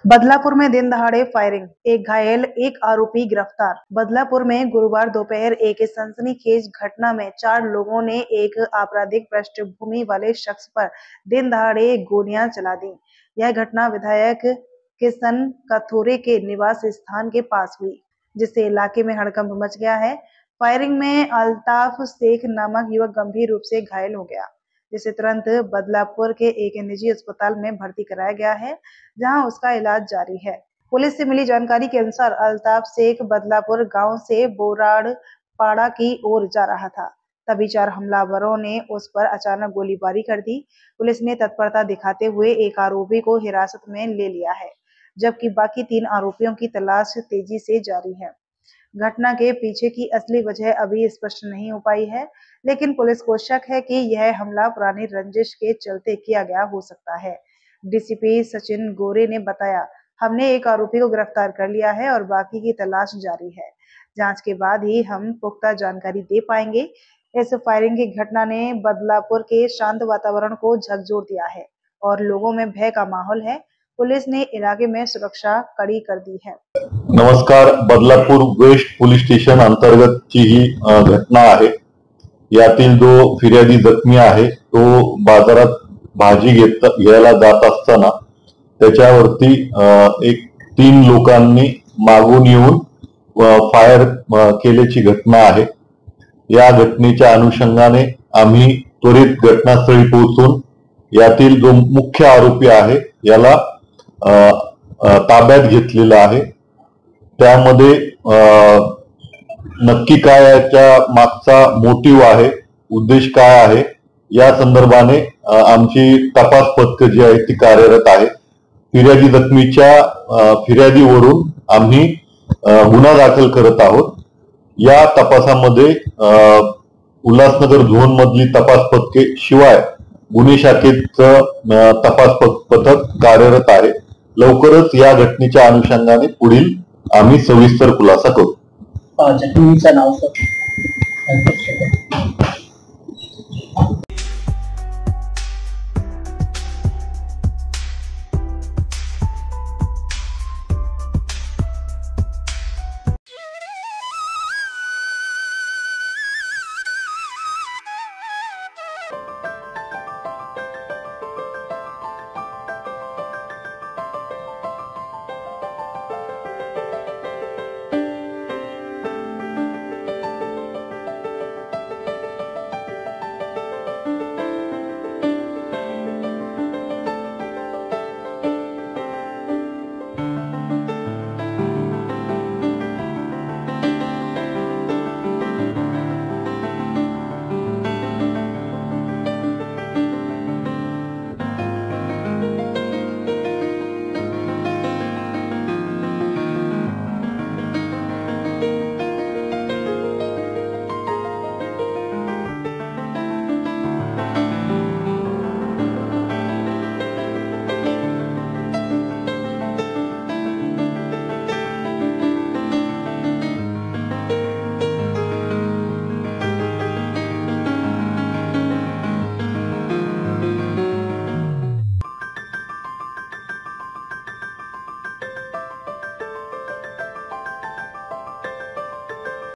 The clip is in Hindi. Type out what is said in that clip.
बदलापुर में दिन दहाड़े फायरिंग, एक घायल, एक आरोपी गिरफ्तार। बदलापुर में गुरुवार दोपहर एक सनसनीखेज घटना में 4 लोगों ने एक आपराधिक पृष्ठभूमि वाले शख्स पर दिन दहाड़े गोलियां चला दी। यह घटना विधायक किशन कथोरे के निवास स्थान के पास हुई, जिससे इलाके में हड़कंप मच गया है। फायरिंग में अल्ताफ शेख नामक युवक गंभीर रूप से घायल हो गया, जिसे तुरंत बदलापुर के एक निजी अस्पताल में भर्ती कराया गया है, जहां उसका इलाज जारी है। पुलिस से मिली जानकारी के अनुसार अल्ताफ शेख बदलापुर गांव से बोराड़पाड़ा की ओर जा रहा था। तभी 4 हमलावरों ने उस पर अचानक गोलीबारी कर दी। पुलिस ने तत्परता दिखाते हुए एक आरोपी को हिरासत में ले लिया है, जबकि बाकी 3 आरोपियों की तलाश तेजी से जारी है। घटना के पीछे की असली वजह अभी स्पष्ट नहीं हो पाई है, लेकिन पुलिस को शक है कि यह हमला पुरानी रंजिश के चलते किया गया हो सकता है। डीसीपी सचिन गोरे ने बताया, हमने एक आरोपी को गिरफ्तार कर लिया है और बाकी की तलाश जारी है। जांच के बाद ही हम पुख्ता जानकारी दे पाएंगे। इस फायरिंग की घटना ने बदलापुर के शांत वातावरण को झकझोर दिया है और लोगों में भय का माहौल है। पुलिस ने इलाके में सुरक्षा कड़ी कर दी है। नमस्कार, बदलापूर वेस्ट पोलीस स्टेशन अंतर्गतची ही घटना आहे। यातील जो फिर्यादी जखमी आहे तो बाजारात भाजी घ्यायला जात असताना त्याच्यावरती एक 3 लोकांनी मागून येऊन फायर केल्याची घटना आहे। या घटनेच्या अनुषंगाने आम्ही त्वरित घटनास्थळी पोहोचून यातील जो मुख्य आरोपी आहे याला ताब्यात घेतलेला आहे। त्यामध्ये नक्की काय याच्या मागचा मोटिव्ह आहे, उद्देश काय आहे या संदर्भाने आमची तपास पथकं जी आहेत ती कार्यरत आहे। फिर्यादी जखमीच्या फिर्यादीवरून आम्ही गुन्हा दाखल करत आहोत। या तपासामध्ये उल्हासनगर झोन मधली तपास पथके शिवाय गुन्हे शाखेचं तपास पथक कार्यरत आहे। लवकरच या घटनेच्या अनुषंगाने पुढील आम्ही सविस्तर खुलासा करू। जखमीचं नाव